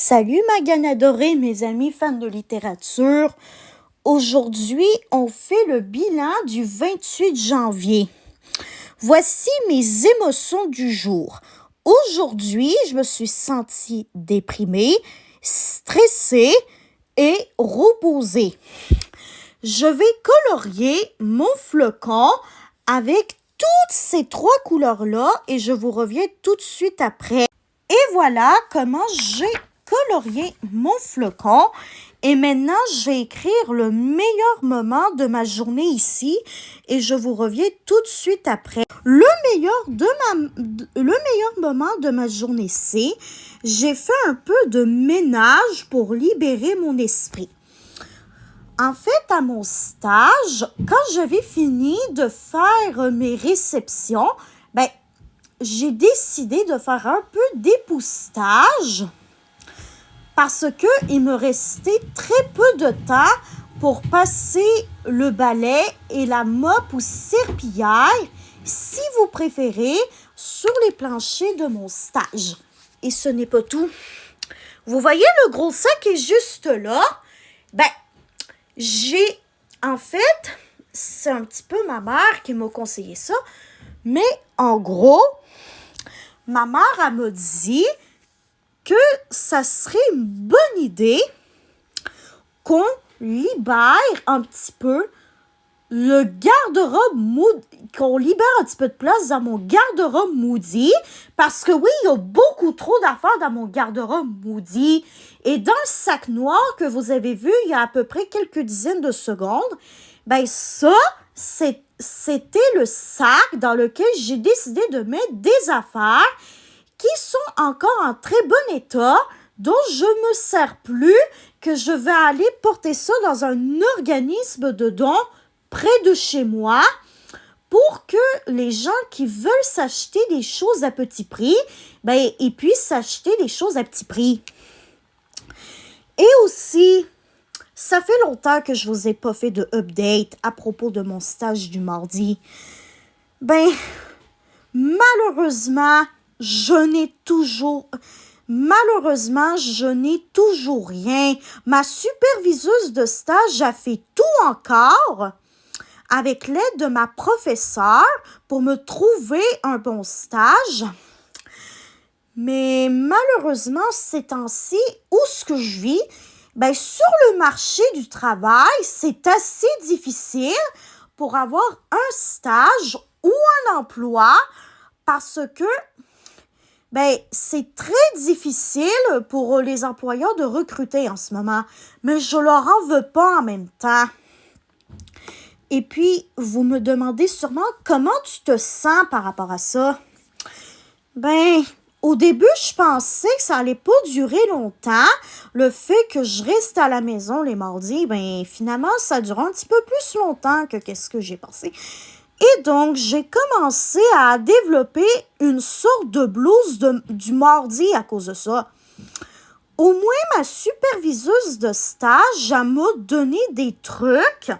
Salut Magane adorée, mes amis fans de littérature. Aujourd'hui, on fait le bilan du 28 janvier. Voici mes émotions du jour. Aujourd'hui, je me suis sentie déprimée, stressée et reposée. Je vais colorier mon flocon avec toutes ces trois couleurs-là et je vous reviens tout de suite après. Et voilà comment j'ai colorié mon flocon. Et maintenant, je vais écrire le meilleur moment de ma journée ici et je vous reviens tout de suite après. Le meilleur moment de ma journée, c'est j'ai fait un peu de ménage pour libérer mon esprit. En fait, à mon stage, quand j'avais fini de faire mes réceptions, j'ai décidé de faire un peu d'époussetage parce qu'il me restait très peu de temps pour passer le balai et la mop ou serpillière, si vous préférez, sur les planchers de mon stage. Et ce n'est pas tout. Vous voyez le gros sac est juste là? En fait, c'est un petit peu ma mère qui m'a conseillé ça, mais en gros, ma mère, elle m'a dit que ça serait une bonne idée qu'on libère un petit peu le garde-robe qu'on libère un petit peu de place dans mon garde-robe Moody, parce que oui, il y a beaucoup trop d'affaires dans mon garde-robe Moody. Et dans le sac noir que vous avez vu il y a à peu près quelques dizaines de secondes, ça, c'était le sac dans lequel j'ai décidé de mettre des affaires qui sont encore en très bon état, dont je ne me sers plus, que je vais aller porter ça dans un organisme de dons près de chez moi pour que les gens qui veulent s'acheter des choses à petit prix, ils puissent s'acheter des choses à petit prix. Et aussi, ça fait longtemps que je ne vous ai pas fait de update à propos de mon stage du mardi. Malheureusement, je n'ai toujours rien. Ma superviseuse de stage a fait tout encore avec l'aide de ma professeure pour me trouver un bon stage. Mais malheureusement, ces temps-ci, où ce que je vis, sur le marché du travail, c'est assez difficile pour avoir un stage ou un emploi parce que c'est très difficile pour les employeurs de recruter en ce moment. Mais je leur en veux pas en même temps. Et puis, vous me demandez sûrement comment tu te sens par rapport à ça. Au début, je pensais que ça allait pas durer longtemps. Le fait que je reste à la maison les mardis, finalement, ça dure un petit peu plus longtemps que qu'est-ce que j'ai pensé. Et donc, j'ai commencé à développer une sorte de blues du mardi à cause de ça. Au moins, ma superviseuse de stage, elle m'a donné des trucs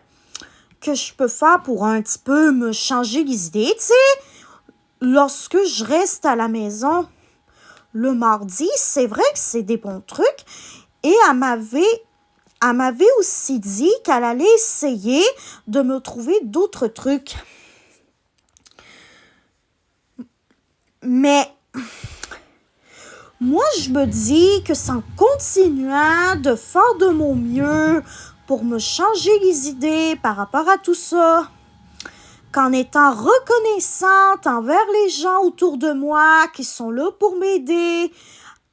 que je peux faire pour un petit peu me changer les idées. Tu sais, lorsque je reste à la maison le mardi, c'est vrai que c'est des bons trucs. Et elle m'avait aussi dit qu'elle allait essayer de me trouver d'autres trucs. Mais moi, je me dis que c'est en continuant de faire de mon mieux pour me changer les idées par rapport à tout ça, qu'en étant reconnaissante envers les gens autour de moi qui sont là pour m'aider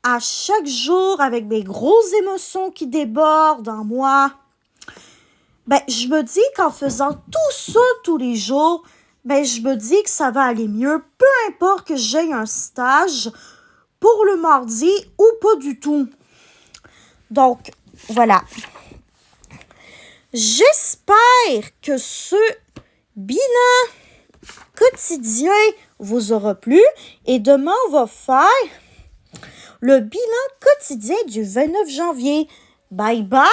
à chaque jour avec mes grosses émotions qui débordent en moi, je me dis qu'en faisant tout ça tous les jours, je me dis que ça va aller mieux, peu importe que j'aie un stage pour le mardi ou pas du tout. Donc, voilà. J'espère que ce bilan quotidien vous aura plu et demain, on va faire le bilan quotidien du 29 janvier. Bye bye,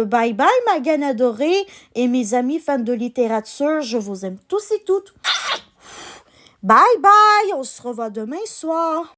bye bye, Magane adorée et mes amis fans de littérature. Je vous aime tous et toutes. Bye bye, on se revoit demain soir.